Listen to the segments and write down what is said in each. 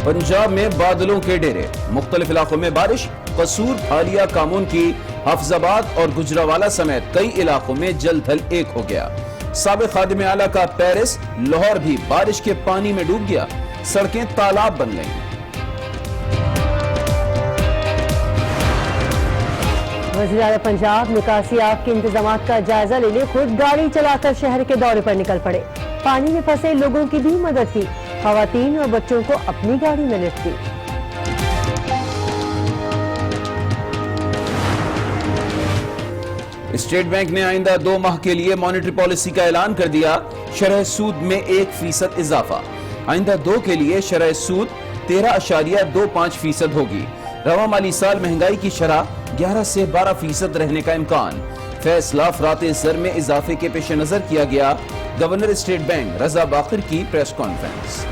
पंजाब में बादलों के डेरे, मुख्तलिफ इलाकों में बारिश। कसूर, भालिया, कामून की हफ्जाबाद और गुजरावाला समेत कई इलाकों में जल थल एक हो गया। साबिक खादिम आला का पेरिस, लाहौर भी बारिश के पानी में डूब गया, सड़कें तालाब बन गईं। वज़ीर आला पंजाब निकासी आग के इंतजामात का जायजा लेने खुद गाड़ी चलाकर शहर के दौरे पर निकल पड़े। पानी में फंसे लोगों की भी मदद की, खवातीन और बच्चों को अपनी गाड़ी में लिफ्ट दी। स्टेट बैंक ने आइंदा 2 माह के लिए मॉनेटरी पॉलिसी का ऐलान कर दिया। शरह सूद में 1% इजाफा। आइंदा 2 के लिए शरह सूद 13.25% होगी। रवा माली साल महंगाई की शरह 11 से 12% रहने का इम्कान। फैसला फराते ज़र में इजाफे के पेश नजर किया गया। गवर्नर स्टेट बैंक रजा बाकर की प्रेस कॉन्फ्रेंस।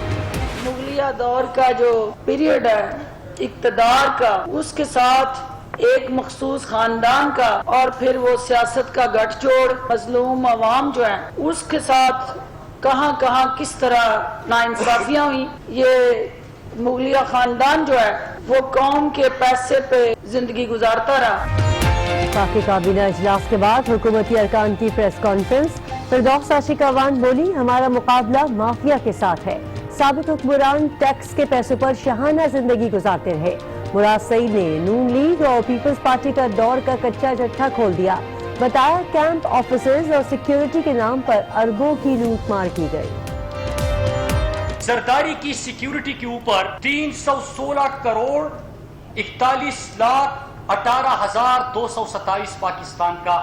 मुगलिया दौर का जो पीरियड है इक्तदार का, उसके साथ एक मखसूस खानदान का और फिर वो सियासत का गठजोड़, मजलूम अवाम जो है उसके साथ कहाँ कहाँ किस तरह नाइंसाफियाँ हुई। ये मुगलिया खानदान जो है वो कौम के पैसे पे जिंदगी गुजारता रहा। वफाकी काबीना इजलास के बाद हुकूमती अरकान की प्रेस कॉन्फ्रेंस। फिरदौस आशिक अवान बोली, हमारा मुकाबला माफिया के साथ है। साबिक हुक्मरान टैक्स के पैसों पर शहाना जिंदगी गुजारते रहे। मुराद सईद ने नून लीग और पीपल्स पार्टी का दौर का कच्चा जट्ठा खोल दिया। बताया कैंप ऑफिसर्स और सिक्योरिटी के नाम पर अरबों की लूटमार की गई। सरकारी की सिक्योरिटी के ऊपर 316 करोड़ 41,18,227 पाकिस्तान का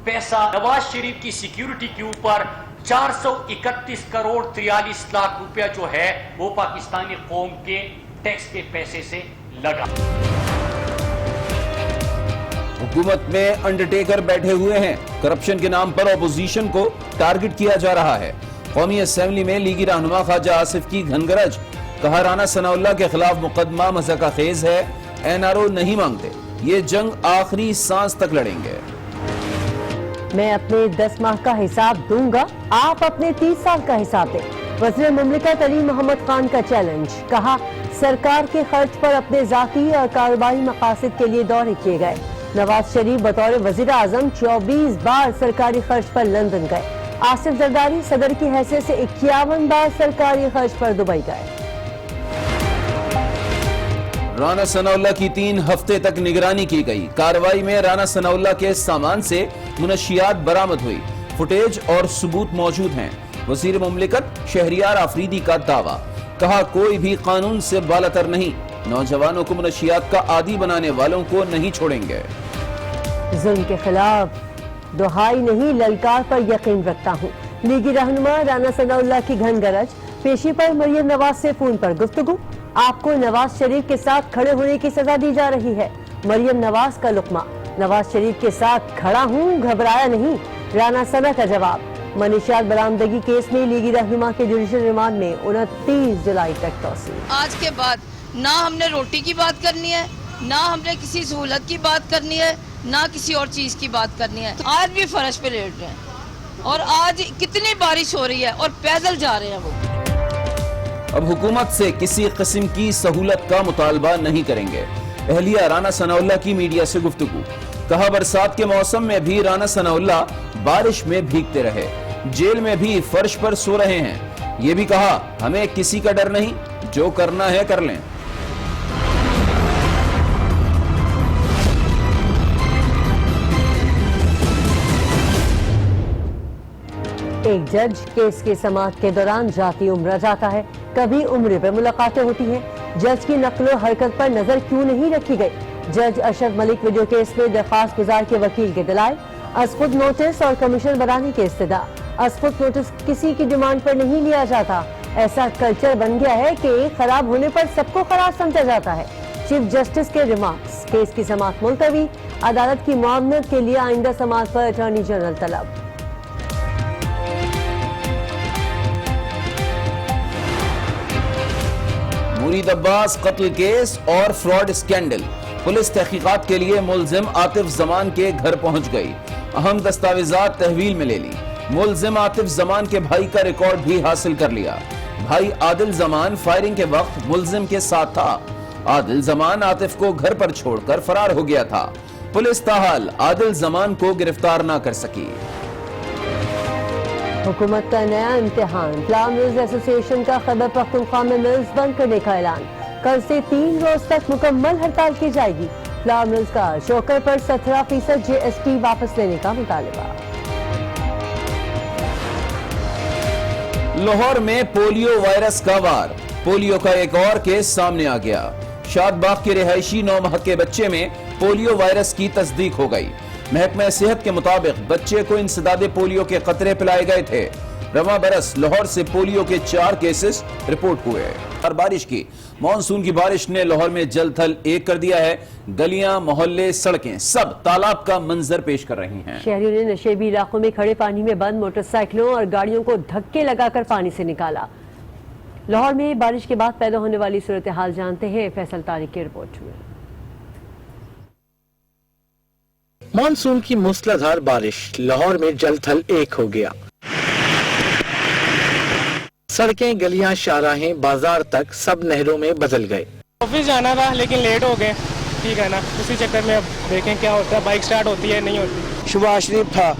पैसा, नवाज शरीफ की सिक्योरिटी के ऊपर 431 करोड़ 43 लाख रुपया जो है वो पाकिस्तानी कौम के टैक्स के पैसे से लगा। हुकूमत में अंडरटेकर बैठे हुए हैं। करप्शन के नाम पर अपोजिशन को टारगेट किया जा रहा है। कौमी असेंबली में लीगी रहनुमा ख्वाजा आसिफ की घनगरज। कहा, राना सनाउल्लाह के खिलाफ मुकदमा मज़ाक़ खेज है। NRO नहीं मांगते, ये जंग आखिरी सांस तक लड़ेंगे। मैं अपने 10 माह का हिसाब दूंगा, आप अपने 30 साल का हिसाब दें। वज़ीर मुमलिकत अली मोहम्मद खान का चैलेंज। कहा, सरकार के खर्च पर अपने जाती और कारोबारी मकासद के लिए दौरे किए गए। नवाज शरीफ बतौर वज़ीर आज़म 24 बार सरकारी खर्च पर लंदन गए। आसिफ जरदारी सदर की हैसियत से 51 बार सरकारी खर्च पर दुबई गए। राना सनाउल्लाह की 3 हफ्ते तक निगरानी की गई। कार्रवाई में राना सनाउल्लाह के सामान से मुनशियात बरामद हुई। फुटेज और सबूत मौजूद हैं। वज़ीर मुमलिकत शहरियार आफरीदी का दावा। कहा, कोई भी कानून से बालातर नहीं। नौजवानों को मुनशियात का आदी बनाने वालों को नहीं छोड़ेंगे। जुल्म के खिलाफ दुहाई नहीं, ललकार पर यकीन रखता हूँ। लीगी रहनुमा राना सनाउल्लाह की घनगरज। पेशी पर मरियम नवाज से फोन पर गुफ्तगू। आपको नवाज शरीफ के साथ खड़े होने की सजा दी जा रही है। मरियम नवाज का लुकमा, नवाज शरीफ के साथ खड़ा हूँ, घबराया नहीं। राना सना का जवाब। मनीषात बरामदगी केस में लीगी रहनुमा के जुडिशल रिमांड में 29 जुलाई तक तौसील। आज के बाद ना हमने रोटी की बात करनी है, ना हमने किसी सहूलत की बात करनी है, ना किसी और चीज की बात करनी है। आज भी फर्श पे लेट रहे हैं और आज कितनी बारिश हो रही है और पैदल जा रहे हैं वो। अब हुकूमत से किसी किस्म की सहूलत का मुतालबा नहीं करेंगे। अहलिया राना सनाउल्लाह की मीडिया से गुफ्तगू। कहा, बरसात के मौसम में भी राना सनाउल्लाह बारिश में भीगते रहे। जेल में भी फर्श पर सो रहे हैं। ये भी कहा, हमें किसी का डर नहीं, जो करना है कर लें। एक जज केस की समाअत के दौरान जाती उम्र जाता है। कभी उम्र पर मुलाकातें होती हैं। जज की नकलो हरकत पर नजर क्यों नहीं रखी गई? जज अशरफ मलिक वीडियो केस में दरख्वास्त गुजार के वकील के दलाइल। असखुद नोटिस और कमीशन बनाने की इस्तदा। असखुद नोटिस किसी की डिमांड पर नहीं लिया जाता। ऐसा कल्चर बन गया है कि खराब होने पर सबको खराब समझा जाता है। चीफ जस्टिस के रिमार्क्स। केस की समाअत मुलतवी। अदालत की मुआवनत के लिए आइंदा समाअत पर अटॉर्नी जनरल तलब। मुरीद अब्बास कत्ल केस और फ्रॉड स्कैंडल। पुलिस तहकीकात के लिए मुलजिम आतिफ जमान के घर पहुंच गई। अहम दस्तावेजात तहवील में ले ली। मुलजिम आतिफ जमान के भाई का रिकॉर्ड भी हासिल कर लिया। भाई आदिल जमान फायरिंग के वक्त मुलजिम के साथ था। आदिल जमान आतिफ को घर पर छोड़कर फरार हो गया था। पुलिस ताहाल आदिल जमान को गिरफ्तार ना कर सकी। हुकूमत का नया इम्तिहान, फ्लावर मिल्स एसोसिएशन का खैबर पख्तूनख्वा में मिल्स बंद करने का ऐलान। कल से 3 रोज तक मुकम्मल हड़ताल की जाएगी। फ्लावर मिल्स का शोकर पर 17% GST वापस लेने का मुतालबा। लाहौर में पोलियो वायरस का वार, पोलियो का एक और केस सामने आ गया। शादबाग के रिहायशी 9 माह के बच्चे में पोलियो वायरस की तस्दीक हो गई। महकमा सेहत के मुताबिक बच्चे को इंसदादे पोलियो के कतरे पिलाए गए थे। रवां बरस लाहौर से पोलियो के 4 केसेस रिपोर्ट हुए। और बारिश की मानसून की बारिश ने लाहौर में जल थल एक कर दिया है। गलियां, मोहल्ले, सड़कें सब तालाब का मंजर पेश कर रही हैं। शहरियों ने नशेबी इलाकों में खड़े पानी में बंद मोटरसाइकिलों और गाड़ियों को धक्के लगाकर पानी से निकाला। लाहौर में बारिश के बाद पैदा होने वाली सूरत हाल जानते हैं फैसल तारिक की रिपोर्ट में। मानसून की मूसलाधार बारिश लाहौर में जल थल एक हो गया। सड़कें, गलियां, शाहराहें, बाजार तक सब नहरों में बदल गए। ऑफिस जाना था लेकिन लेट हो गए, ठीक है ना, उसी चक्कर में अब देखें क्या होता है। बाइक स्टार्ट होती है नहीं होती। शहबाज शरीफ था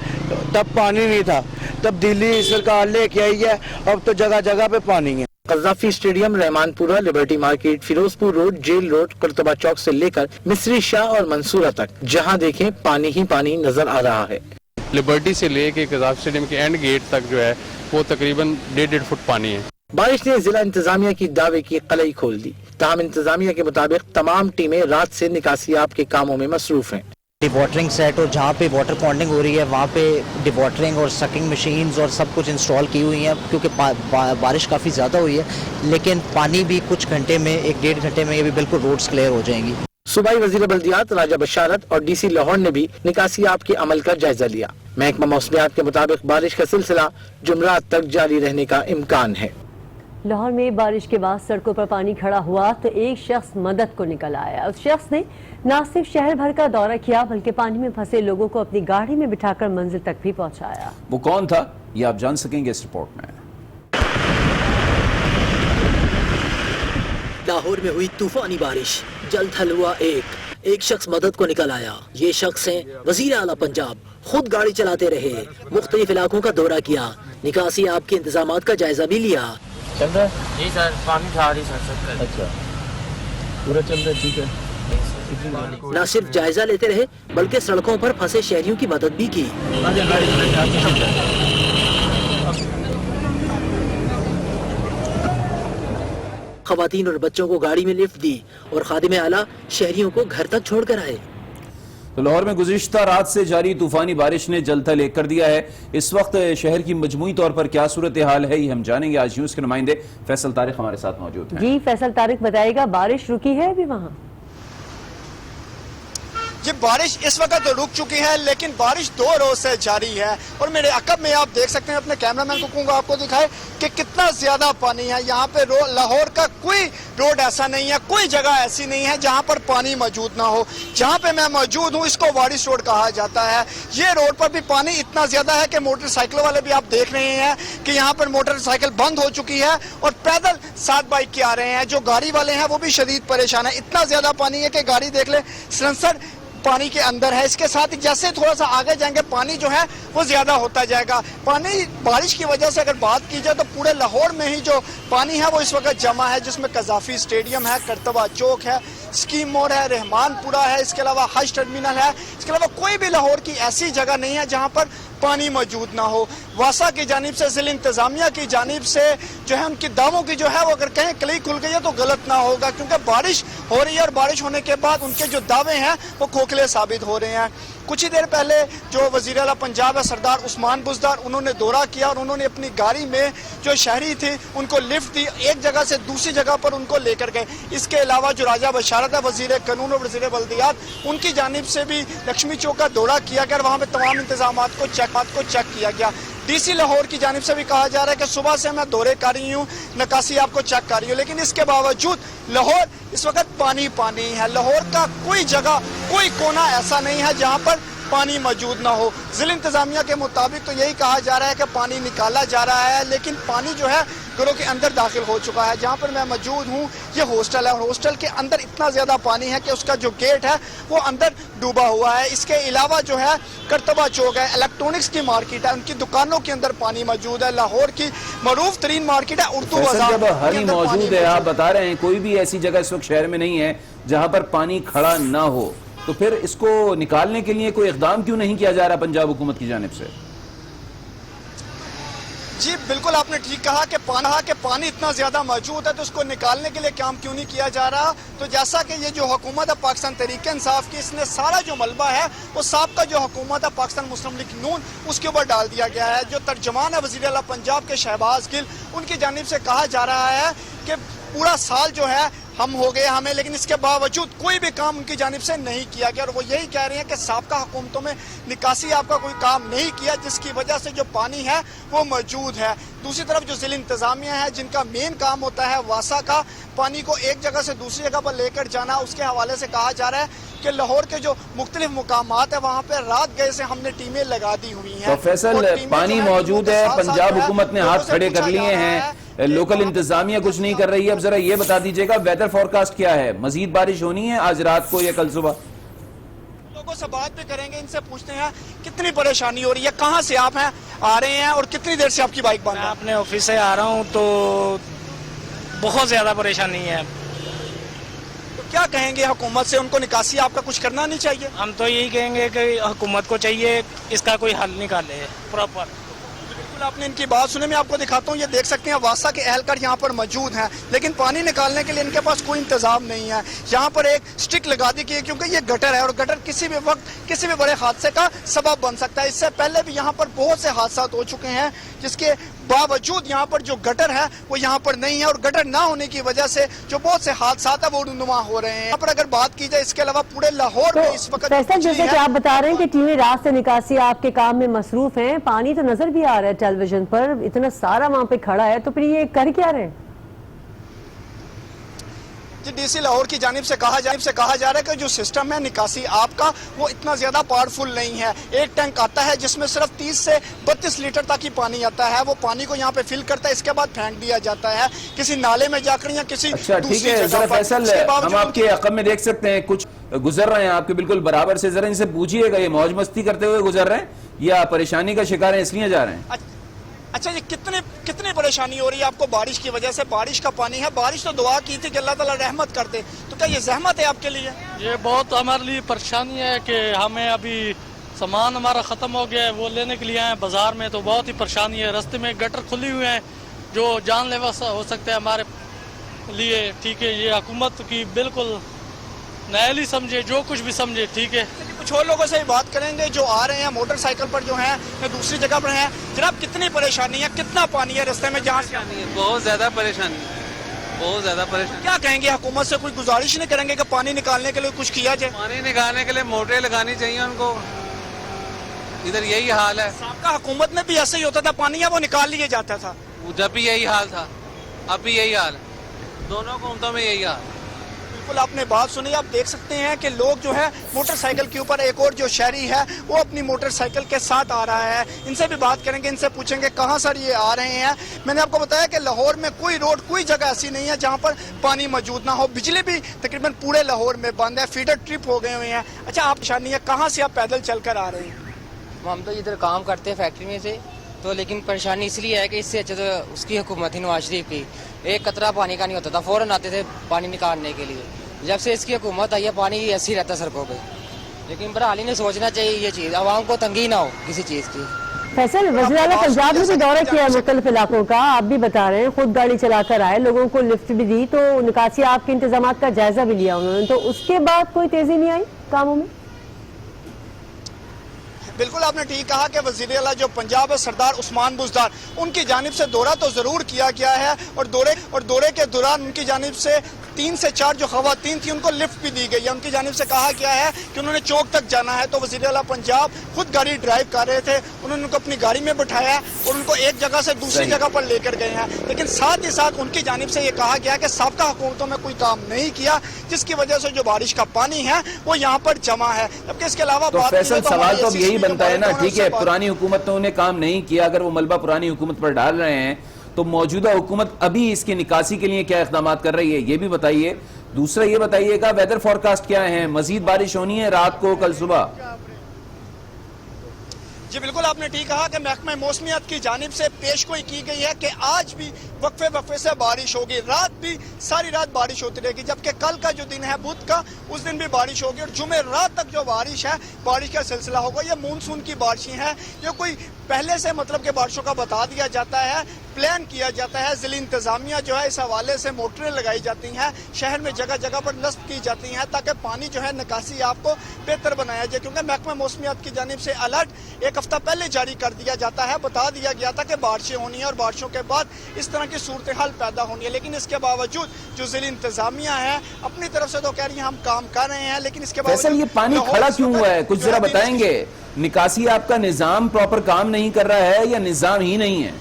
तब पानी नहीं था, तब दिल्ली सरकार लेके आई है, अब तो जगह जगह पे पानी है। Gaddafi stadium, Rehmanpura, Liberty market, Ferozepur road, jail road, Qurtaba chowk से लेकर मिस्री शाह और मंसूरा तक जहां देखें पानी ही पानी नजर आ रहा है। लिबर्टी से लेके कज़ाफी स्टेडियम के एंड गेट तक जो है वो तकरीबन 1.5 फुट पानी है। बारिश ने जिला इंतजामिया की दावे की कलई खोल दी। ताहम इंतजामिया के मुताबिक तमाम टीमें रात से निकासियाब के कामों में मसरूफ हैं। डिवॉटरिंग सेट और जहाँ पे वाटर पॉन्डिंग हो रही है वहाँ पे डिवॉटरिंग और सकिंग मशीन्स और सब कुछ इंस्टॉल की हुई हैं, क्योंकि बारिश काफ़ी ज़्यादा हुई है। लेकिन पानी भी कुछ घंटे में, 1-1.5 घंटे में ये भी बिल्कुल रोड्स क्लियर हो जाएंगी। सूबाई वजीर बल्दियात राजा बशारत और DC लाहौर ने भी निकासियाब के अमल का जायजा लिया। महकमा मौसमियात के मुताबिक बारिश का सिलसिला जुमरात तक जारी रहने का इम्कान है। लाहौर में बारिश के बाद सड़कों पर पानी खड़ा हुआ तो एक शख्स मदद को निकल आया। उस शख्स ने न सिर्फ शहर भर का दौरा किया बल्कि पानी में फंसे लोगों को अपनी गाड़ी में बिठाकर मंजिल तक भी पहुंचाया। वो कौन था ये आप जान सकेंगे इस रिपोर्ट में। लाहौर में हुई तूफानी बारिश, जल थल हुआ एक शख्स मदद को निकल आया। ये शख्स हैं वजीर आला पंजाब, खुद गाड़ी चलाते रहे, मुख्तलिफ इलाकों का दौरा किया, निकासी आपके इंतजामात का जायजा भी लिया। चल रहा है जी सर, पानी था रही सर। अच्छा, पूरा चल रहा है, ठीक है। न सिर्फ जायजा लेते रहे बल्कि सड़कों पर फंसे शहरियों की मदद भी की। खवातीन और बच्चों को गाड़ी में लिफ्ट दी और खादिम आला शहरियों को घर तक छोड़ कर आए। तो लाहौर में गुज़िश्ता रात से जारी तूफानी बारिश ने जल थल एक कर दिया है। इस वक्त शहर की मजमूई तौर पर क्या सूरत हाल है ये हम जानेंगे। आज न्यूज़ के नुमाइंदे फैसल तारिक हमारे साथ मौजूद हैं। जी फैसल तारिक बताएगा, बारिश रुकी है अभी वहाँ? ये बारिश इस वक्त तो रुक चुकी है लेकिन बारिश 2 रोज से जारी है और मेरे अकब में आप देख सकते हैं, अपने कैमरामैन को कहूँगा आपको दिखाए कि कितना ज्यादा पानी है। यहाँ पे लाहौर का कोई रोड ऐसा नहीं है, कोई जगह ऐसी नहीं है जहाँ पर पानी मौजूद ना हो। जहाँ पे मैं मौजूद हूँ इसको वारिस रोड कहा जाता है। ये रोड पर भी पानी इतना ज्यादा है कि मोटरसाइकिलों वाले भी आप देख रहे हैं कि यहाँ पर मोटरसाइकिल बंद हो चुकी है और पैदल 7 बाइक के आ रहे हैं। जो गाड़ी वाले हैं वो भी शदीद परेशान है। इतना ज्यादा पानी है कि गाड़ी देख ले, सिलेंसर पानी के अंदर है। इसके साथ ही जैसे थोड़ा सा आगे जाएंगे पानी जो है वो ज्यादा होता जाएगा। पानी बारिश की वजह से अगर बात की जाए तो पूरे लाहौर में ही जो पानी है वो इस वक्त जमा है, जिसमें कज़ाफी स्टेडियम है, करतबा चौक है, स्कीम मोड़ है, रहमानपुरा है, इसके अलावा हज टर्मिनल है। इसके अलावा कोई भी लाहौर की ऐसी जगह नहीं है जहाँ पर पानी मौजूद ना हो। वासा की जानिब से, जिला इंतजामिया की जानिब से जो है उनकी दावों की जो है वो अगर कहीं कली खुल गई है तो गलत ना होगा, क्योंकि बारिश हो रही है और बारिश होने के बाद उनके जो दावे हैं वो खोखले साबित हो रहे हैं। कुछ ही देर पहले जो वजीर आला पंजाब है सरदार उस्मान बुज़दार, उन्होंने दौरा किया और उन्होंने अपनी गाड़ी में जो शहरी थे उनको लिफ्ट दी, एक जगह से दूसरी जगह पर उनको लेकर गए। इसके अलावा जो राजा बशारत है वजीर कानून और वजीर बल्दियात, उनकी जानिब से भी लक्ष्मी चौक का दौरा किया गया और वहाँ पे तमाम इंतजामात को चेक किया गया। DC लाहौर की जानिब से भी कहा जा रहा है कि सुबह से मैं दौरे कर रही हूँ, नकासी आपको चेक कर रही हूँ, लेकिन इसके बावजूद लाहौर इस वक्त पानी पानी है। लाहौर का कोई जगह, कोई कोना ऐसा नहीं है जहाँ पर पानी मौजूद ना हो। जिला इंतजामिया के मुताबिक तो यही कहा जा रहा है कि पानी निकाला जा रहा है, लेकिन पानी जो है घरों के अंदर दाखिल हो चुका है। जहाँ पर मैं मौजूद हूँ ये हॉस्टल है और हॉस्टल के अंदर इतना ज़्यादा पानी है कि उसका जो गेट है वो अंदर डूबा हुआ है। इसके अलावा जो है करतबा चौक है, इलेक्ट्रॉनिक्स की मार्केट है, उनकी दुकानों के अंदर पानी मौजूद है। लाहौर की मरूफ तरीन मार्केट है उर्दू बाजार, जब हरी मौजूद है, आप बता रहे हैं कोई भी ऐसी जगह इस वक्त शहर में नहीं है जहाँ पर पानी खड़ा ना हो, तो फिर इसको निकालने के लिए कोई इक़दाम क्यों नहीं किया जा रहा पंजाब हुकूमत की जानिब से? जी बिल्कुल आपने ठीक कहा कि पानी इतना ज्यादा मौजूद है तो उसको निकालने के लिए काम क्यों नहीं किया जा रहा। तो जैसा कि ये जो हुकूमत है पाकिस्तान तहरीक इंसाफ की, इसने सारा जो मलबा है वो साबका जो हुकूमत है पाकिस्तान मुस्लिम लीग नून उसके ऊपर डाल दिया गया है। जो तर्जमान है वज़ीर आला पंजाब के शहबाज गिल, उनकी जानिब से कहा जा रहा है कि पूरा साल जो है हम हो गए हमें, लेकिन इसके बावजूद कोई भी काम उनकी जानिब से नहीं किया गया। और वो यही कह रहे हैं कि साबका हुकूमतों में निकासी आपका कोई काम नहीं किया, जिसकी वजह से जो पानी है वो मौजूद है। दूसरी तरफ जो जिला इंतजामिया है, जिनका मेन काम होता है वासा का पानी को एक जगह से दूसरी जगह पर लेकर जाना, उसके हवाले से कहा जा रहा है कि लाहौर के जो मुख्तलिफ मुकामात है वहाँ पे रात गए से हमने टीमें लगा दी हुई हैं। तो फैसल पानी मौजूद है, पंजाब हुकूमत ने हाथ खड़े कर लिए हैं, लोकल इंतजामिया कुछ नहीं कर रही है। अब जरा ये बता दीजिएगा वेदर फोरकास्ट क्या है, मजीद बारिश होनी है आज रात को या कल सुबह? लोगों से बात भी करेंगे, इनसे पूछते हैं कितनी परेशानी हो रही है, कहाँ से आप हैं आ रहे हैं और कितनी देर से आपकी बाइक बंद है? मैं अपने ऑफिस से आ रहा हूँ तो बहुत ज्यादा परेशानी है। तो क्या कहेंगे हुकूमत से, उनको निकासी आपका कुछ करना नहीं चाहिए? हम तो यही कहेंगे कि हुकूमत को चाहिए इसका कोई हल निकाले प्रॉपर। आपने इनकी बात सुने, मैं आपको दिखाता हूँ। ये देख सकते हैं वासा के एहलकार यहाँ पर मौजूद हैं, लेकिन पानी निकालने के लिए इनके पास कोई इंतजाम नहीं है। यहाँ पर एक स्टिक लगा दी गई है क्योंकि ये गटर है और गटर किसी भी वक्त किसी भी बड़े हादसे का सबब बन सकता है। इससे पहले भी यहाँ पर बहुत से हादसा हो चुके हैं, जिसके बावजूद यहाँ पर जो गटर है वो यहाँ पर नहीं है और गटर ना होने की वजह से जो बहुत से हादसा है वो रुनुमा हो रहे हैं। यहाँ पर अगर बात की जाए इसके अलावा पूरे लाहौर में इस वक्त जैसे कि आप बता रहे हैं कि टीमें रात से निकासी आपके काम में मसरूफ हैं, पानी तो नजर भी आ रहा है टेलीविजन पर, इतना सारा वहाँ पे खड़ा है, तो फिर ये कर क्या रहे हैं? डीसी लाहौर की जानिब से कहा जा रहा है कि जो सिस्टम है निकासी आपका वो इतना ज्यादा पावरफुल नहीं है। एक टैंक आता है जिसमें सिर्फ 30 से 32 लीटर तक ही पानी आता है, वो पानी को यहाँ पे फिल करता है, इसके बाद फेंक दिया जाता है किसी नाले में जाकर या किसी दूसरी जगह पर। फैसल हम आपके अक़ब में देख सकते हैं कुछ गुजर रहे हैं आपके बिल्कुल बराबर से, जरा इनसे पूछिएगा ये मौज मस्ती करते हुए गुजर रहे हैं या परेशानी का शिकार है इसलिए जा रहे हैं? अच्छा, ये कितनी परेशानी हो रही है आपको बारिश की वजह से? बारिश का पानी है, बारिश तो दुआ की थी कि अल्लाह ताला रहमत कर दे, तो क्या ये जहमत है आपके लिए? ये बहुत हमारे लिए परेशानी है कि हमें अभी सामान हमारा ख़त्म हो गया है, वो लेने के लिए आए बाजार में, तो बहुत ही परेशानी है। रास्ते में गटर खुली हुए हैं जो जानलेवा हो सकते हैं हमारे लिए। ठीक है, ये हुकूमत की बिल्कुल नाअहली समझे, जो कुछ भी समझे, ठीक है। कुछ और लोगों से बात करेंगे जो आ रहे हैं मोटरसाइकिल पर जो हैं या दूसरी जगह पर हैं। जनाब कितनी परेशानी है, कितना पानी है रास्ते में जहाँ से? बहुत ज्यादा परेशानी, बहुत ज्यादा परेशानी। क्या कहेंगे हुकूमत से, कोई गुजारिश नहीं करेंगे कि पानी निकालने के लिए कुछ किया जाए? पानी निकालने के लिए मोटरें लगानी चाहिए उनको, इधर यही हाल है। साबका हुकूमत में भी ऐसे ही होता था, पानी है वो निकाल लिया जाता था, जब भी यही हाल था, अब भी यही हाल, दोनों हुकूमतों में यही हाल। बिल्कुल आपने बात सुनी, आप देख सकते हैं कि लोग जो है मोटरसाइकिल के ऊपर, एक और जो शहरी है वो अपनी मोटरसाइकिल के साथ आ रहा है। इनसे भी बात करेंगे, इनसे पूछेंगे कहाँ सर ये आ रहे हैं। मैंने आपको बताया कि लाहौर में कोई रोड, कोई जगह ऐसी नहीं है जहाँ पर पानी मौजूद ना हो। बिजली भी तकरीबन पूरे लाहौर में बंद है, फीडर ट्रिप हो गए हुए हैं। अच्छा, आप परेशानी है, कहाँ से आप पैदल चल कर आ रहे हैं? हम तो इधर काम करते हैं फैक्ट्री में से, तो लेकिन परेशानी इसलिए है कि इससे अच्छा तो उसकी हुकूमत थी नवाज शरीफ की, एक कतरा पानी का नहीं होता था, फौरन आते थे पानी निकालने के लिए। जब से इसकी हुकूमत आई है पानी ऐसे ही रहता सड़कों पे, लेकिन बरहाली ने सोचना चाहिए ये चीज़, आवाम को तंगी ना हो किसी चीज़ की। फैसल, वज़ीर आला पंजाब ने भी दौरा किया है मुख्तलिफ इलाकों का, आप भी बता रहे हैं, खुद गाड़ी चलाकर आए, लोगों को लिफ्ट भी दी, तो निकासी आपके इंतजाम का जायजा भी लिया उन्होंने, तो उसके बाद कोई तेजी नहीं आई कामों में? बिल्कुल आपने ठीक कहा कि वज़ीर आला जो पंजाब है सरदार उस्मान बुज़दार, उनकी जानिब से दौरा तो ज़रूर किया गया है और दौरे के दौरान उनकी जानिब से 3 से 4 जो खवातीन थी उनको लिफ्ट भी दी गई है। उनकी जानिब से कहा गया है कि उन्होंने चौक तक जाना है, तो वज़ीर आला पंजाब खुद गाड़ी ड्राइव कर रहे थे, उन्होंने उनको अपनी गाड़ी में बिठाया और उनको एक जगह से दूसरी जगह पर लेकर गए हैं। लेकिन साथ ही साथ उनकी जानिब से ये कहा गया कि साबका हुकूमतों में कोई काम नहीं किया, जिसकी वजह से जो बारिश का पानी है वो यहाँ पर जमा है। जबकि इसके अलावा तो फैसल सवाल तो अब यही बनता है ना, ठीक है पुरानी हुकूमतों ने काम नहीं किया, अगर वो मलबा पुरानी हुकूमत पर डाल रहे हैं तो मौजूदा हुकूमत अभी इसकी निकासी के लिए क्या इक़दाम कर रही है, ये भी बताइए। दूसरा ये बताइएगा वेदर फोरकास्ट क्या है, मजीद बारिश होनी है रात को कल सुबह? जी बिल्कुल, आपने ठीक कहा कि महकमा मौसमियात की जानिब से पेशगोई की गई है कि आज भी वक्फे वक्फे से बारिश होगी, रात भी सारी रात बारिश होती रहेगी, जबकि कल का जो दिन है बुध का उस दिन भी बारिश होगी और जुमे रात तक जो बारिश है बारिश का सिलसिला होगा। ये मानसून की बारिशें हैं, ये कोई पहले से मतलब के बारिशों का बता दिया जाता है, प्लान किया जाता है। ज़िला इंतजामिया जो है इस हवाले से मोटरें लगाई जाती हैं, शहर में जगह जगह पर नस्ब की जाती हैं ताकि पानी जो है निकासी आपको बेहतर बनाया जाए, क्योंकि महकमा मौसमियात की जानिब से अलर्ट एक हफ्ता पहले जारी कर दिया जाता है। बता दिया गया था कि बारिशें होनी है और बारिशों के बाद इस तरह की सूरत हाल पैदा होनी है, लेकिन इसके बावजूद जो ज़िला इंतजामिया है अपनी तरफ से तो कह रही है हम काम कर रहे हैं, लेकिन इसके बावजूद ये पानी खड़ा क्यों हुआ है, कुछ जरा बताएंगे? निकासी आपका निजाम प्रॉपर काम नहीं कर रहा है या निजाम ही नहीं है?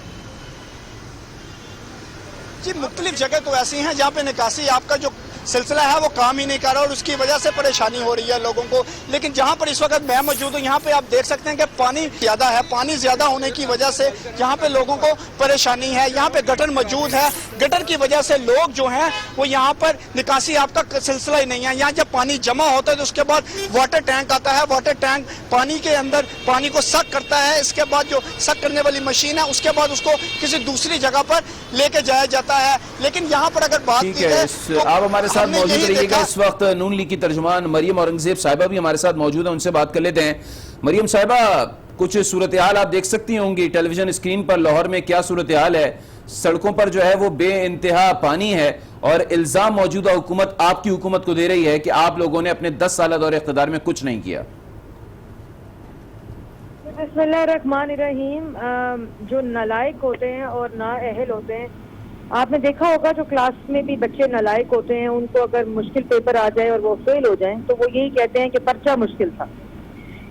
जी मुख्तलिफ जगह तो ऐसी हैं जहाँ पे निकासी आपका जो सिलसिला है वो काम ही नहीं कर रहा और उसकी वजह से परेशानी हो रही है लोगों को। लेकिन जहाँ पर इस वक्त मैं मौजूद हूँ यहाँ पे आप देख सकते हैं कि पानी ज्यादा है, पानी ज्यादा होने की वजह से यहाँ पे लोगों को परेशानी है। यहाँ पे गटर मौजूद है, गटर की वजह से लोग जो हैं वो यहाँ पर निकासी आपका सिलसिला ही नहीं है। यहाँ जब पानी जमा होता है तो उसके बाद वाटर टैंक आता है, वाटर टैंक पानी के अंदर पानी को सक करता है, इसके बाद जो सक करने वाली मशीन है उसके बाद उसको किसी दूसरी जगह पर लेके जाया जाता है। लेकिन यहाँ पर अगर बात की जाए तो आप हमारे साथ मौजूद रहिएगा। इस वक्त नून लीग की तर्जुमान मरियम औरंगजेब साहिबा भी हमारे साथ मौजूद है, उनसे बात कर लेते हैं। मरियम साहिबा, कुछ सूरत हाल आप देख सकती होंगी टेलीविजन स्क्रीन पर, लाहौर में क्या सूरत हाल है? सड़कों पर जो है वो बेइंतहा पानी है और इल्जाम मौजूदा हुकूमत आपकी हुकूमत को दे रही है कि आप लोगों ने अपने 10 साल दौरे इख्तिदार में कुछ नहीं किया। बिस्मिल्लाहिर्रहमानिर्रहीम। जो नालायक होते हैं और नाअहल होते हैं, आपने देखा होगा जो क्लास में भी बच्चे नालायक होते हैं उनको अगर मुश्किल पेपर आ जाए और वो फेल हो जाएं तो वो यही कहते हैं कि पर्चा मुश्किल था,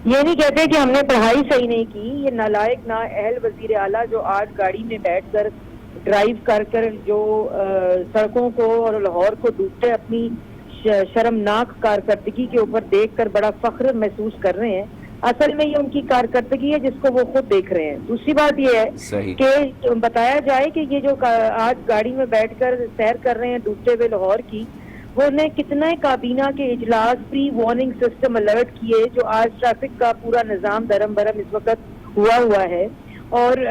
ये नहीं कहते कि हमने पढ़ाई सही नहीं की। ये नालायक नाअहल वजीर आला जो आज गाड़ी में बैठकर ड्राइव कर कर जो सड़कों को और लाहौर को डूबते अपनी शर्मनाक कारकर्दगी के ऊपर देखकर बड़ा फख्र महसूस कर रहे हैं, असल में ये उनकी कारकर्दगी है जिसको वो खुद देख रहे हैं। दूसरी बात ये है कि बताया जाए कि ये जो आज गाड़ी में बैठकर सैर कर रहे हैं डूबते हुए लाहौर की, वो ने कितना काबीना के इजलास प्री वार्निंग सिस्टम अलर्ट किए, जो आज ट्रैफिक का पूरा निजाम दरम बरम इस वक्त हुआ है। और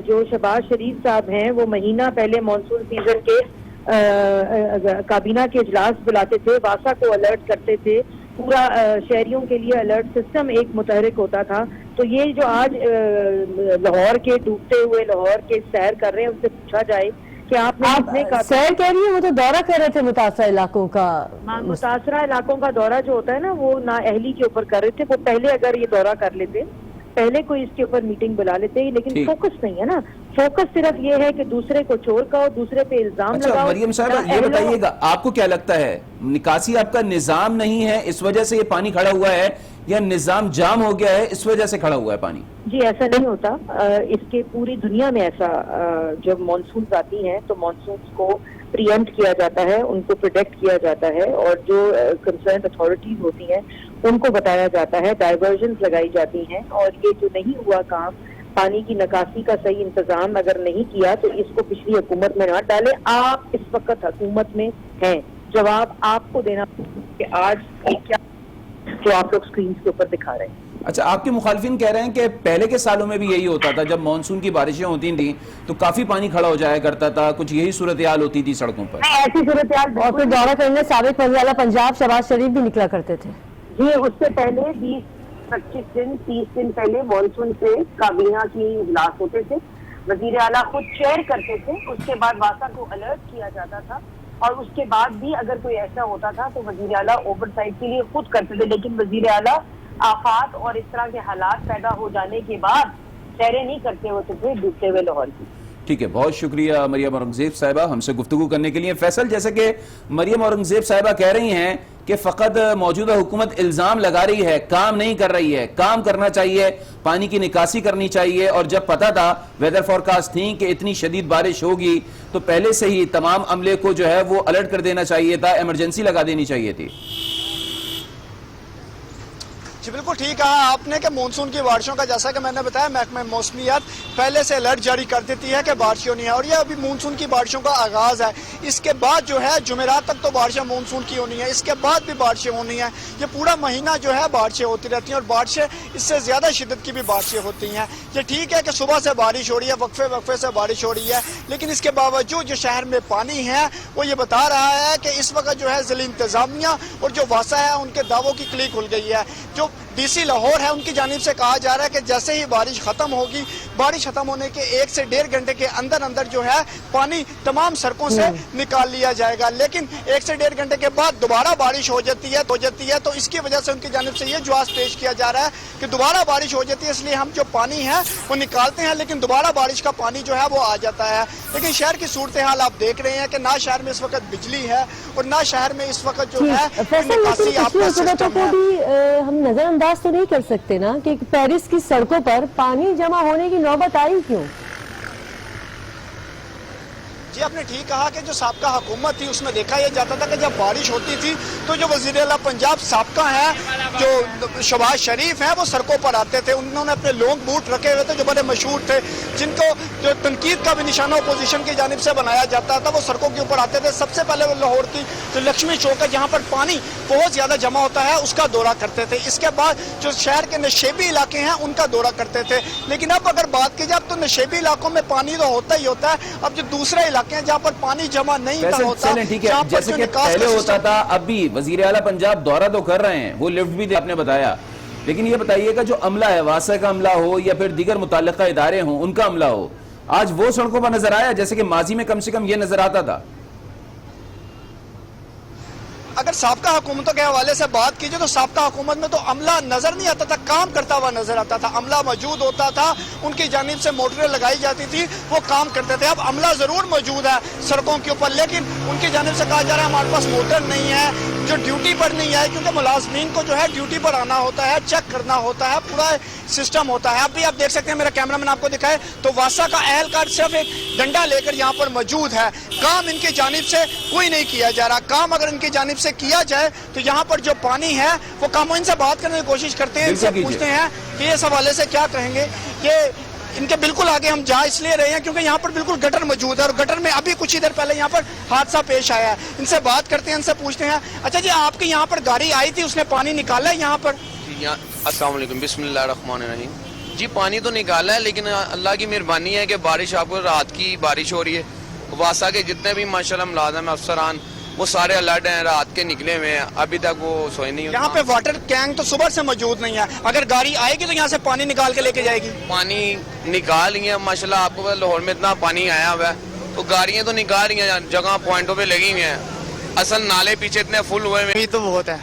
जो शहबाज शरीफ साहब हैं वो महीना पहले मानसून सीजन के काबीना के इजलास बुलाते थे, वासा को अलर्ट करते थे, पूरा शहरियों के लिए अलर्ट सिस्टम एक मुतहरिक होता था। तो ये जो आज लाहौर के डूबते हुए लाहौर के सैर कर रहे हैं उनसे पूछा जाए कि आपने सैर कह रही है, वो तो दौरा कर रहे थे मुतासरा इलाकों का। मुतासरा इलाकों का दौरा जो होता है ना वो नाअहली के ऊपर कर रहे थे। वो पहले अगर ये दौरा कर लेते, पहले कोई इसके ऊपर मीटिंग बुला लेते, लेकिन फोकस नहीं है ना। फोकस सिर्फ ये है कि दूसरे को चोर कहो, दूसरे पे इल्जाम लगाओ। मरियम साहब ये बताइएगा, आपको क्या लगता है निकासी आपका निजाम नहीं है इस वजह से ये पानी खड़ा हुआ है या निजाम जाम हो गया है इस वजह से खड़ा हुआ है पानी? जी ऐसा नहीं होता। इसके पूरी दुनिया में ऐसा जब मानसून आती हैं तो मानसून को प्रीएम्प्ट किया जाता है, उनको प्रोटेक्ट किया जाता है और जो कंसर्न अथॉरिटीज होती हैं उनको बताया जाता है, डाइवर्जन लगाई जाती हैं। और ये जो नहीं हुआ काम, पानी की निकासी का सही इंतजाम अगर नहीं किया तो इसको पिछली हुकूमत में ना डाले। आप इस वक्त हुकूमत में हैं, जवाब आपको देना कि आज क्या जो आप लोग स्क्रीन के ऊपर दिखा रहे हैं। अच्छा, आपके मुखालिफिन कह रहे हैं कि पहले के सालों में भी यही होता था, जब मानसून की बारिशें होती थी तो काफी पानी खड़ा हो जाया करता था, कुछ यही सूरत हाल होती थी सड़कों पर। ऐसी सूरत हाल बहुत कुछ दौरा करने साबिक वज़ीर आला पंजाब शहबाज शरीफ भी निकला करते थे। जी उससे पहले 20-25 दिन 30 दिन पहले मानसून से काबीना की इजलास होते थे, वजीर आला खुद चेयर करते थे, उसके बाद वासा को अलर्ट किया जाता था और उसके बाद भी अगर कोई ऐसा होता था तो वजीर आला ओवरसाइट के लिए खुद करते थे। लेकिन वजीर आला आफात और इस तरह के हालात पैदा हो जाने के बाद चेहरे नहीं करते होते थे डूबते हुए लाहौर की। ٹھیک ہے، بہت شکریہ مریم اورنگزیب صاحبہ ہم سے گفتگو کرنے کے لیے۔ فیصل، جیسے کہ مریم اورنگزیب صاحبہ کہہ رہی ہیں کہ فقط موجودہ حکومت الزام لگا رہی ہے، کام نہیں کر رہی ہے، کام کرنا چاہیے، پانی کی نکاسی کرنی چاہیے، اور جب پتا تھا ویدر فورکاسٹ تھی کہ اتنی شدید بارش ہوگی تو پہلے سے ہی تمام عملے کو جو ہے وہ الرٹ کر دینا چاہیے تھا، ایمرجنسی لگا دینی چاہیے تھی۔ جی بالکل ٹھیک کہا آپ نے کہ مونسون کی بارشوں کا جیسا کہ میں نے بتایا محکمہ موسمیات پہلے سے الرٹ جاری کر دیتی ہے کہ بارشیں ہونی ہے، اور یہ ابھی مونسون کی بارشوں کا آغاز ہے۔ اس کے بعد جو ہے جمعرات تک تو بارشیں مونسون کی ہونی ہے، اس کے بعد بھی بارشیں ہونی ہیں، یہ پورا مہینہ جو ہے بارشیں ہوتی رہتی ہیں، اور بارشیں اس سے زیادہ شدت کی بھی بارشیں ہوتی ہیں۔ یہ ٹھیک ہے کہ صبح سے بارش ہو رہی ہے، وقفے سے بارش ہو رہی ہے، لیکن اس کے باوجود جو شہر میں پانی ہے وہ یہ بتا رہا ہے کہ اس وقت جو ہے ضلعی انتظامیہ اور جو واسا ہے ان کے دعووں کی کلی کھل گئی ہے۔ جو ڈی سی لاہور ہے ان کی جانب سے کہا جا رہا ہے کہ جیسے ہی بارش ختم ہوگی، بارش ختم ہونے کے 1 سے 1.5 گھنٹے کے اندر جو ہے پانی تمام سڑکوں سے نکال لیا جائے گا، لیکن 1 سے 1.5 گھنٹے کے بعد دوبارہ بارش ہو جاتی ہے تو اس کی وجہ سے ان کی جانب سے یہ جواز پیش کیا جا رہا ہے کہ دوبارہ بارش ہو جاتی ہے، اس لیے ہم جو پانی ہے وہ نکالتے ہیں، لیکن دوبارہ بارش کا پانی جو ہے وہ آ جاتا ہے۔ لیکن شہر کی صورتحال آپ دیکھ رہے ہیں کہ نہ شہر میں اس وقت بجلی ہے اور نہ شہر میں اس وقت جو ہے نکاسی آپ کا سسٹم ہے۔ ہم نظر انداز تو نہیں کر سکتے نا کہ پیرس کی سڑکوں پر پانی جمع ہونے کی نوبت آئی کیوں؟ جی آپ نے ٹھیک کہا کہ جو سابقہ حکومت تھی اس میں دیکھا یہ جاتا تھا کہ جب بارش ہوتی تھی تو جو وزیر اعلیٰ پنجاب سابقہ ہیں جو شہباز شریف ہیں وہ سڑکوں پر آتے تھے، انہوں نے اپنے لونگ بوٹ رکھے ہوئے تھے جو بڑے مشہور تھے، جن کو جو تنقید کا بھی نشانہ اپوزیشن کی جانب سے بنایا جاتا تھا، وہ سڑکوں کے اوپر آتے تھے۔ سب سے پہلے وہ لاہور کی جو لکشمی چوک ہے جہاں پر پانی بہت زیادہ جمع ہوتا ہے اس کا دورہ کرتے تھے، اس کے بعد جو شہر کے نشیبی علاقے ہیں ان کا دورہ کرتے تھے۔ لیکن اب اگر بات کی جائے تو نشیبی علاقوں میں پانی تو ہوتا ہی ہوتا ہے، اب جو دوسرے علاقے ہیں جہاں پر پانی جمع نہیں ہوتا، ٹھیک ہے، جیسے کہ پہلے ہوتا تھا، اب بھی وزیر اعلیٰ پنجاب دورہ تو کر رہے ہیں، وہ لفٹ بھی آپ نے بتایا، لیکن یہ بتائیے گا جو عملہ ہے، واسا کا عملہ ہو یا پھر دیگر متعلقہ ادارے ہوں ان کا عملہ ہو، آج وہ سڑکوں پر نظر آیا جیسے کہ ماضی میں کم سے کم یہ نظر آتا تھا؟ اگر سابقہ حکومتوں کے حوالے سے بات کیجئے تو سابقہ حکومت میں تو عملہ نظر نہیں آتا تھا، کام کرتا ہوا نظر آتا تھا، عملہ موجود ہوتا تھا، ان کی جانب سے موٹریں لگائی جاتی تھی، وہ کام کرتے تھے۔ اب عملہ ضرور موجود ہے سڑکوں کے اوپر، لیکن ان کی جانب سے کہا جا رہا ہے ہمارے پاس موٹر نہیں ہے، جو ڈیوٹی پر نہیں ہے، کیونکہ ملازمین کو جو ہے ڈیوٹی پر آنا ہوتا ہے، چیک کرنا ہوتا ہے، پورا سسٹم ہوتا ہے۔ اب بھی آپ دیکھ سکتے ہیں، میرا کیمرہ مین آپ کو دکھائے تو واسا کا اہلکار صرف ایک ڈنڈا لے کر یہاں پر موجود ہے، کام ان کی جانب سے کوئی نہیں کیا جا رہا۔ کام اگر ان کی جانب سے کیا جائے تو یہاں پر جو پانی ہے وہ کام، ان سے بات کرنے کی کوشش کرتے ہیں، ان سے پوچھتے ہیں کہ اس حوالے سے کیا کہیں گے۔ یہ ان کے بالکل آگے ہم جا اس لیے رہے ہیں کیونکہ یہاں پر بالکل گٹر موجود ہے، اور گٹر میں ابھی کچھ ہی دیر پہلے یہاں پر حادثہ پیش آیا ہے۔ ان سے بات کرتے ہیں، ان سے پوچھتے ہیں، اچھا جی آپ کی یہاں پر گاڑی آئی تھی، اس نے پانی نکالا ہے یہاں پر؟ السلام علیکم، بسم اللہ الرحمن الرحیم۔ جی پانی تو نکالا ہے، لیکن اللہ کی مہربانی ہے کہ بارش آپ کو رات کی بارش ہو رہی ہے۔ واسا کے جتنے بھی ماشاءاللہ ملازم افسران وہ سارے الرٹ ہیں، رات کے نکلے ہوئے ہیں، ابھی تک وہ سوئے نہیں۔ یہاں پہ واٹر کینگ تو صبح سے موجود نہیں ہے، اگر گاڑی آئے گی تو یہاں سے پانی نکال کے لے کے جائے گی؟ پانی نکال رہی ہیں ماشاءاللہ، آپ کو لاہور میں اتنا پانی آیا ہوا ہے تو گاڑیاں تو نکال رہی ہیں، جگہ پوائنٹوں پہ لگی ہوئی ہیں، اصل نالے پیچھے اتنے فل ہوئے ہیں تو بہت ہے۔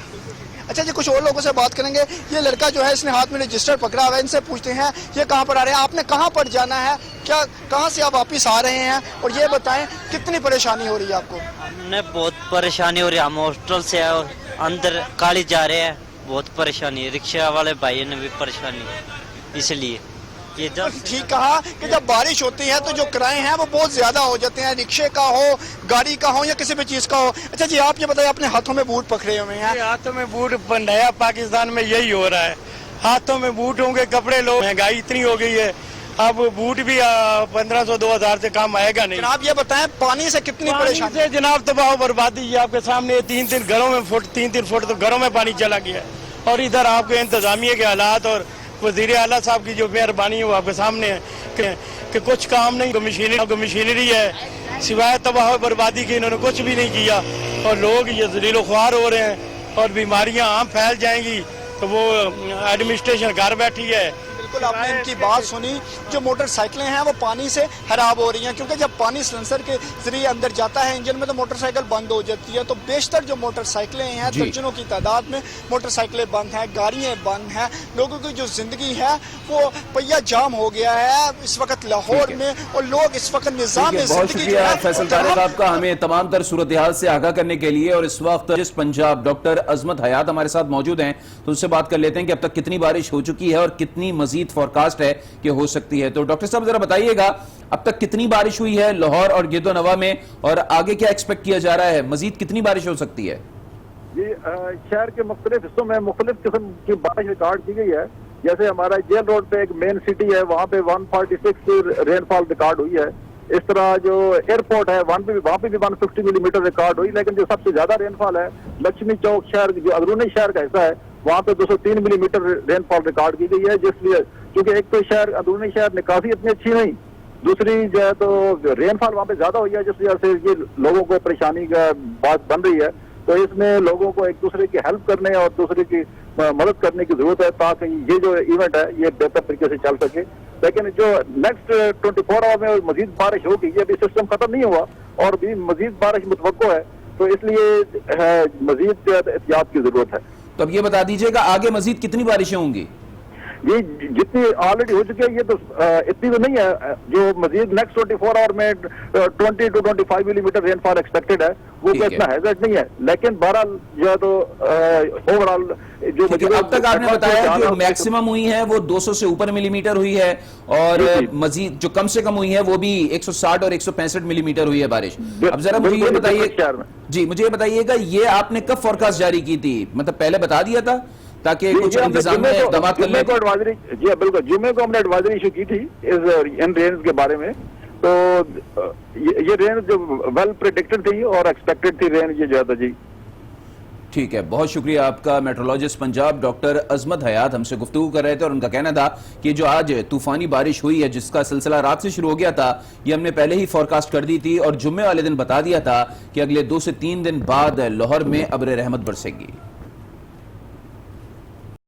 اچھا جی کچھ اور لوگوں سے بات کریں گے۔ یہ لڑکا جو ہے اس نے ہاتھ میں رجسٹر پکڑا ہوا ہے، ان سے پوچھتے ہیں یہ کہاں پر آ رہے ہیں، آپ نے کہاں پر جانا ہے، کیا کہاں سے آپ واپس آ رہے ہیں، اور یہ بتائیں کتنی پریشانی ہو رہی ہے آپ کو؟ ہمیں بہت پریشانی ہو رہی ہے، ہم ہاسٹل سے اور اندر کالج جا رہے ہیں، بہت پریشانی ہے، رکشہ والے بھائی نے بھی پریشانی ہے، اس لیے یہ ٹھیک کہا کہ جب بارش ہوتی ہے تو جو کرائے ہیں وہ بہت زیادہ ہو جاتے ہیں، رکشے کا ہو، گاڑی کا ہو یا کسی بھی چیز کا ہو۔ اچھا جی آپ یہ بتائیں، اپنے ہاتھوں میں بوٹ پکڑے ہوئے ہیں؟ ہاتھوں میں بوٹ بنایا، پاکستان میں یہی ہو رہا ہے، ہاتھوں میں بوٹ ہوں گے، کپڑے لو، مہنگائی اتنی ہو گئی ہے، اب بوٹ بھی 1500-2000 سے کام آئے گا نہیں۔ جناب یہ بتائیں پانی سے کتنی پریشانی سے جناب تباہ و بربادی ہے آپ کے سامنے، 3 گھروں میں 3 فٹ تو گھروں میں پانی چلا گیا ہے، اور ادھر آپ کے انتظامیہ کے حالات اور وزیر اعلیٰ صاحب کی جو مہربانی ہے وہ آپ کے سامنے ہے کہ کچھ کام نہیں، مشینری ہے، سوائے تباہ و بربادی کی انہوں نے کچھ بھی نہیں کیا، اور لوگ یہ ذلیل و خوار ہو رہے ہیں، اور بیماریاں عام پھیل جائیں گی، تو وہ ایڈمنسٹریشن گھر بیٹھی ہے، بالکل آپ نے ان کی بات سنی. جو موٹر سائیکلیں ہیں وہ پانی سے خراب ہو رہی ہیں کیونکہ جب پانی سلنسر کے ذریعے اندر جاتا ہے انجن میں تو موٹر سائیکل بند ہو جاتی ہے. تو بیشتر جو موٹر سائیکلیں ہیں درجنوں کی تعداد میں موٹر سائیکلیں بند ہیں, گاڑیاں بند ہیں. لوگوں کی جو زندگی ہے وہ پہیا جام ہو گیا ہے اس وقت لاہور میں, اور لوگ اس وقت نظام بہت شکریہ فیصل طارق آپ کا ہمیں تمام تر صورتحال سے آگاہ کرنے کے لیے. اور اس وقت جس پنجاب ڈاکٹر عظمت حیات ہمارے ساتھ موجود ہیں تو ان سے بات کر لیتے ہیں کہ اب تک کتنی بارش ہو چکی ہے اور کتنی مزید فورکاسٹ ہے کہ ہو سکتی ہے. تو ڈاکٹر صاحب ذرا بتائیے گا اب تک کتنی بارش ہوئی ہے لاہور اور گرد و نواح میں, اور آگے کیا ایکسپیکٹ کیا جا رہا ہے, مزید کتنی بارش ہو سکتی ہے؟ جی شہر کے مختلف حصوں میں مختلف قسم کی بارش ریکارڈ کی گئی ہے. جیسے ہمارا جیل روڈ پہ ایک مین سٹی ہے وہاں پہ 146 رین فال ریکارڈ ہوئی ہے. اس طرح جو ایئرپورٹ ہے وہاں پہ بھی 150 ملی میٹر ریکارڈ ہوئی. لیکن جو سب سے زیادہ رین فال ہے لکشمی چوک شہر جو اندرونی شہر کا حصہ ہے وہاں پہ 203 ملی میٹر رین فال ریکارڈ کی گئی ہے. جس لیے کیونکہ ایک تو شہر اندرونی شہر نکاسی اتنی اچھی نہیں, دوسری جو ہے تو رین فال وہاں پہ زیادہ ہوئی ہے جس وجہ سے یہ لوگوں کو پریشانی کا بات بن رہی ہے. تو اس میں لوگوں کو ایک دوسرے کی ہیلپ کرنے اور دوسرے کی مدد کرنے کی ضرورت ہے تاکہ یہ جو ایونٹ ہے یہ بہتر طریقے سے چل سکے. لیکن جو نیکسٹ 24 آور میں مزید بارش ہوگی, یہ بھی سسٹم ختم نہیں ہوا اور بھی مزید بارش متوقع ہے, تو اس لیے مزید احتیاط کی ضرورت ہے. تو اب یہ بتا دیجئے گا آگے مزید کتنی بارشیں ہوں گی؟ یہ جتنی آلریڈی ہو چکی ہے یہ تو اتنی تو نہیں ہے. جو مزید نیکسٹ 24 آور میں 20 to 25 ملی میٹر رین فال ایکسپیکٹڈ ہے وہ تو اتنا ہیزرڈ نہیں ہے. لیکن بہرحال جو ہے تو اوور آل جو اب تک آپ نے بتایا جو میکسیمم ہوئی ہے وہ 200 سے اوپر ملی میٹر ہوئی ہے, اور مزید جو کم سے کم ہوئی ہے وہ بھی 160 اور 165 ملی میٹر ہوئی ہے بارش. اب ذرا مجھے یہ بتائیے, جی مجھے یہ بتائیے گا یہ آپ نے کب فورکاسٹ جاری کی تھی, مطلب پہلے بتا دیا تھا تاکہ کچھ انتظام میں اقدامات کر لیں؟ جی بالکل, جمعے کو ہم نے ایڈوائزری ایشو کی تھی ان رینز کے بارے میں. تو یہ رینز جو ویل پریڈکٹڈ تھی اور ایکسپیکٹڈ تھی رینز یہ جو تھا. جی ٹھیک ہے, بہت شکریہ آپ کا. میٹرولوجسٹ پنجاب ڈاکٹر عظمت حیات ہم سے گفتگو کر رہے تھے, اور ان کا کہنا تھا کہ جو آج طوفانی بارش ہوئی ہے جس کا سلسلہ رات سے شروع ہو گیا تھا یہ ہم نے پہلے ہی فورکاسٹ کر دی تھی, اور جمعے والے دن بتا دیا تھا کہ اگلے 2 سے 3 دن بعد لاہور میں ابر رحمت برسے گی.